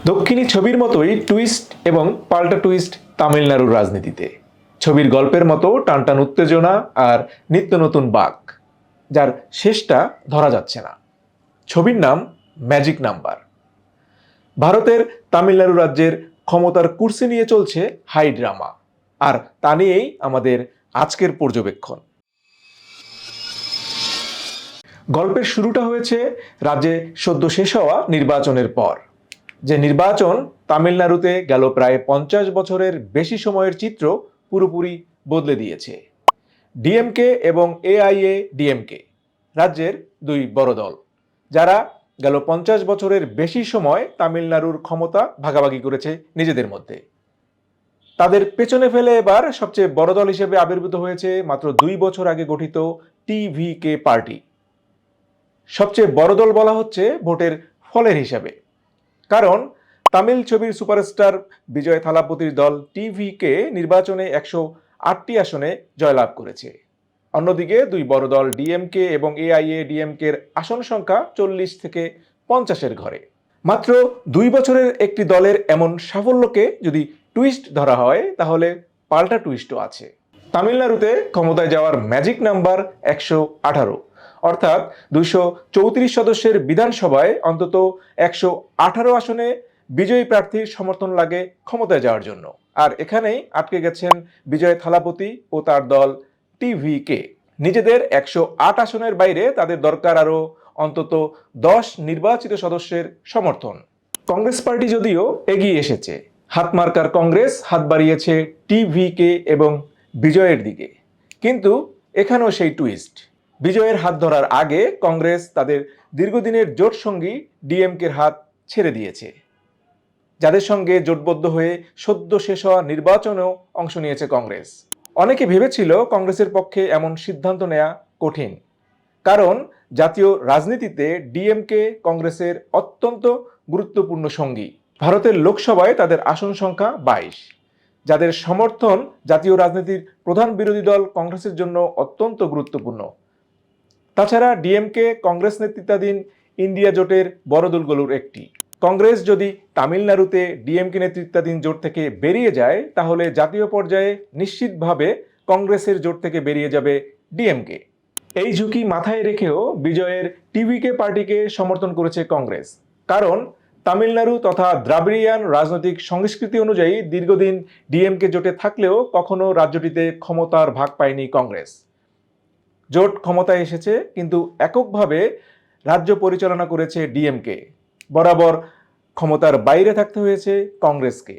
দক্ষিণী ছবির মতোই টুইস্ট এবং পাল্টা টুইস্ট তামিলনাড়ুর রাজনীতিতে। ছবির গল্পের মতো টানটান উত্তেজনা আর নিত্য নতুন বাঁক, যার শেষটা ধরা যাচ্ছে না। ছবির নাম ম্যাজিক নাম্বার। ভারতের তামিলনাড়ু রাজ্যের ক্ষমতার কুর্সি নিয়ে চলছে হাই ড্রামা, আর তা নিয়েই আমাদের আজকের পর্যবেক্ষণ। গল্পের শুরুটা হয়েছে রাজ্যে সদ্য শেষ হওয়া নির্বাচনের পর। যে নির্বাচন তামিলনাড়ুতে গেল প্রায় 50 বছরের বেশি সময়ের চিত্র পুরোপুরি বদলে দিয়েছে। ডিএমকে এবং এআইএ ডিএমকে রাজ্যের দুই বড় দল, যারা গেল 50 বছরের বেশি সময় তামিলনাড়ুর ক্ষমতা ভাগাভাগি করেছে নিজেদের মধ্যে। তাদের পেছনে ফেলে এবার সবচেয়ে বড় দল হিসেবে আবির্ভূত হয়েছে মাত্র 2 বছর আগে গঠিত টিভিকে পার্টি। সবচেয়ে বড় দল বলা হচ্ছে ভোটের ফলের হিসাবে, কারণ তামিল ছবির সুপারস্টার বিজয় থালাপতির দল টিভিকে নির্বাচনে 108টি আসনে জয়লাভ করেছে। অন্যদিকে দুই বড় দল ডিএমকে এবং এআইএ ডিএমকের আসন সংখ্যা 40 থেকে 50-এর ঘরে। মাত্র 2 বছরের একটি দলের এমন সাফল্যকে যদি টুইস্ট ধরা হয়, তাহলে পাল্টা টুইস্টও আছে। তামিলনাড়ুতে ক্ষমতায় যাওয়ার ম্যাজিক নাম্বার 118, অর্থাৎ 234 সদস্যের বিধানসভায় অন্তত 118 আসনে বিজয়ী প্রার্থীর সমর্থন লাগে ক্ষমতায় যাওয়ার জন্য। আর এখানেই আটকে গেছেন বিজয় থালাপতি ও তার দল টিভিকে। নিজেদের 108 আসনের বাইরে তাদের দরকার আরও অন্তত 10 নির্বাচিত সদস্যের সমর্থন। কংগ্রেস পার্টি যদিও এগিয়ে এসেছে, হাত মার্কার কংগ্রেস হাত বাড়িয়েছে টিভিকে এবং বিজয়ের দিকে, কিন্তু এখানেও সেই টুইস্ট। বিজয়ের হাত ধরার আগে কংগ্রেস তাদের দীর্ঘদিনের জোট সঙ্গী ডিএমকের হাত ছেড়ে দিয়েছে, যাদের সঙ্গে জোটবদ্ধ হয়ে সদ্য শেষ হওয়া নির্বাচনেও অংশ নিয়েছে কংগ্রেস। অনেকে ভেবেছিল কংগ্রেসের পক্ষে এমন সিদ্ধান্ত নেওয়া কঠিন, কারণ জাতীয় রাজনীতিতে ডিএমকে কংগ্রেসের অত্যন্ত গুরুত্বপূর্ণ সঙ্গী। ভারতের লোকসভায় তাদের আসন সংখ্যা 22, যাদের সমর্থন জাতীয় রাজনীতির প্রধান বিরোধী দল কংগ্রেসের জন্য অত্যন্ত গুরুত্বপূর্ণ। তাছাড়া ডিএমকে কংগ্রেস নেতৃত্বাধীন ইন্ডিয়া জোটের বড় দলগুলোর একটি। কংগ্রেস যদি তামিলনাড়ুতে ডিএমকে নেতৃত্বাধীন জোট থেকে বেরিয়ে যায়, তাহলে জাতীয় পর্যায়ে নিশ্চিতভাবে কংগ্রেসের জোট থেকে বেরিয়ে যাবে ডিএমকে। এই ঝুঁকি মাথায় রেখেও বিজয়ের টিভিকে পার্টিকে সমর্থন করেছে কংগ্রেস, কারণ তামিলনাড়ু তথা দ্রাবিড়িয়ান রাজনৈতিক সংস্কৃতি অনুযায়ী দীর্ঘদিন ডিএমকে জোটে থাকলেও কখনো রাজ্যটিতে ক্ষমতার ভাগ পায়নি কংগ্রেস। জোট ক্ষমতায় এসেছে, কিন্তু এককভাবে রাজ্য পরিচালনা করেছে ডিএমকে। বরাবর ক্ষমতার বাইরে থাকতে হয়েছে কংগ্রেসকে।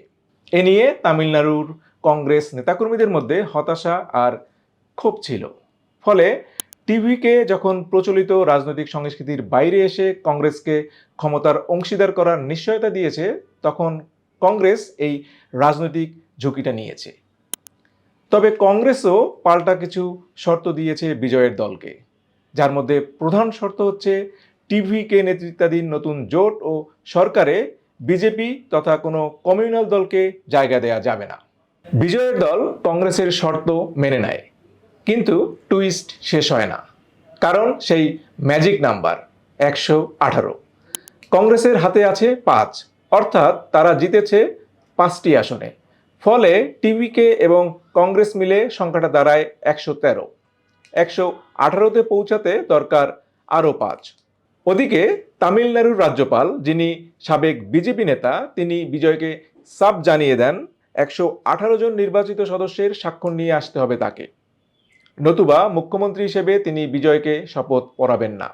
এ নিয়ে তামিলনাড়ুর কংগ্রেস নেতাকর্মীদের মধ্যে হতাশা আর ক্ষোভ ছিল। ফলে টিভিকে যখন প্রচলিত রাজনৈতিক সংস্কৃতির বাইরে এসে কংগ্রেসকে ক্ষমতার অংশীদার করার নিশ্চয়তা দিয়েছে, তখন কংগ্রেস এই রাজনৈতিক ঝুঁকিটা নিয়েছে। তবে কংগ্রেসও পাল্টা কিছু শর্ত দিয়েছে বিজয়ের দলকে, যার মধ্যে প্রধান শর্ত হচ্ছে টিভিকে নেতৃত্বাধীন নতুন জোট ও সরকারে বিজেপি তথা কোনো কমিউনাল দলকে জায়গা দেয়া যাবে না। বিজয়ের দল কংগ্রেসের শর্ত মেনে নেয়, কিন্তু টুইস্ট শেষ হয় না, কারণ সেই ম্যাজিক নাম্বার 118। কংগ্রেসের হাতে আছে 5, অর্থাৎ তারা জিতেছে 5টি আসনে। ফলে টিভিকে এবং কংগ্রেস মিলে সংখ্যাটা দাঁড়ায় 113। 118তে পৌঁছাতে দরকার আরও 5। ওদিকে তামিলনাড়ুর রাজ্যপাল, যিনি সাবেক বিজেপি নেতা, তিনি বিজয়কে সাফ জানিয়ে দেন 118 জন নির্বাচিত সদস্যের স্বাক্ষর নিয়ে আসতে হবে তাকে, নতুবা মুখ্যমন্ত্রী হিসেবে তিনি বিজয়কে শপথ পড়াবেন না।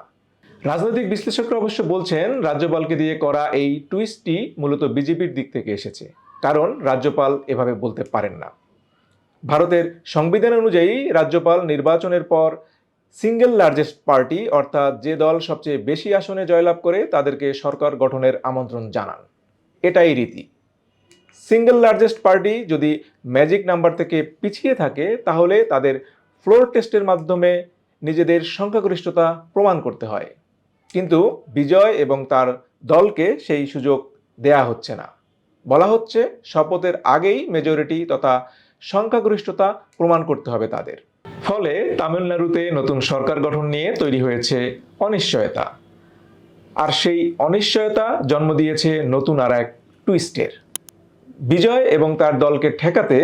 রাজনৈতিক বিশ্লেষকরা অবশ্য বলছেন রাজ্যপালকে দিয়ে করা এই টুইস্টটি মূলত বিজেপির দিক থেকে এসেছে, কারণ রাজ্যপাল এভাবে বলতে পারেন না। ভারতের সংবিধান অনুযায়ী রাজ্যপাল নির্বাচনের পর সিঙ্গেল লার্জেস্ট পার্টি, অর্থাৎ যে দল সবচেয়ে বেশি আসনে জয়লাভ করে তাদেরকে সরকার গঠনের আমন্ত্রণ জানান। এটাই রীতি। সিঙ্গেল লার্জেস্ট পার্টি যদি ম্যাজিক নাম্বার থেকে পিছিয়ে থাকে, তাহলে তাদের ফ্লোর টেস্টের মাধ্যমে নিজেদের সংখ্যাগরিষ্ঠতা প্রমাণ করতে হয়। কিন্তু বিজয় এবং তার দলকে সেই সুযোগ দেয়া হচ্ছে না। বলা হচ্ছে শপথের আগেই মেজরিটি তথা সংখ্যাগরিষ্ঠতা প্রমাণ করতে হবে তাদের। ফলে তামিলনাড়ুতে নতুন সরকার গঠন নিয়ে তৈরি হয়েছে অনিশ্চয়তা, আর সেই অনিশ্চয়তা জন্ম দিয়েছে নতুন আর এক টুইস্টের। বিজয় এবং তার দলকে ঠেকাতে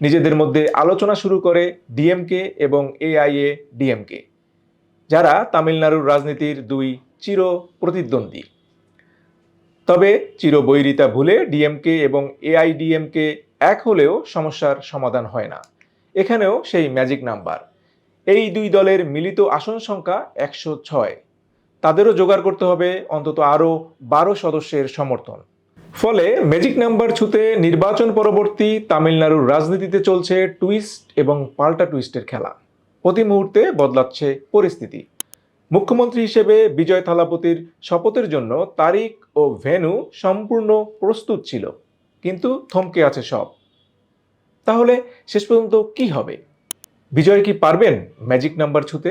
নিজেদের মধ্যে আলোচনা শুরু করে ডিএমকে এবং এআইএ ডিএমকে, যারা তামিলনাড়ুর রাজনীতির দুই চির প্রতিদ্বন্দ্বী। তবে চিরবৈরিতা ভুলে ডিএমকে এবং এআইডিএমকে এক হলেও সমস্যার সমাধান হয় না। এখানেও সেই ম্যাজিক নাম্বার। এই দুই দলের মিলিত আসন সংখ্যা 106। তাদেরও জোগাড় করতে হবে অন্তত আরও 12 সদস্যের সমর্থন। ফলে ম্যাজিক নাম্বার ছুতে নির্বাচন পরবর্তী তামিলনাড়ুর রাজনীতিতে চলছে টুইস্ট এবং পাল্টা টুইস্টের খেলা। প্রতি মুহূর্তে বদলাচ্ছে পরিস্থিতি। মুখ্যমন্ত্রী হিসেবে বিজয় থালাপতির শপথের জন্য তারিখ ও ভেন্যু সম্পূর্ণ প্রস্তুত ছিল, কিন্তু থমকে আছে সব। তাহলে শেষ পর্যন্ত কি হবে? বিজয় কি পারবেন ম্যাজিক নাম্বার ছুতে?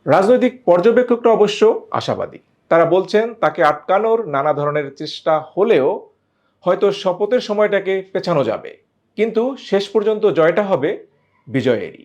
রাজনৈতিক পর্যবেক্ষকরা অবশ্য আশাবাদী। তারা বলছেন তাকে আটকানোর নানা ধরনের চেষ্টা হলেও হয়তো শপথের সময়টাকে পেছানো যাবে, কিন্তু শেষ পর্যন্ত জয়টা হবে বিজয়েরই।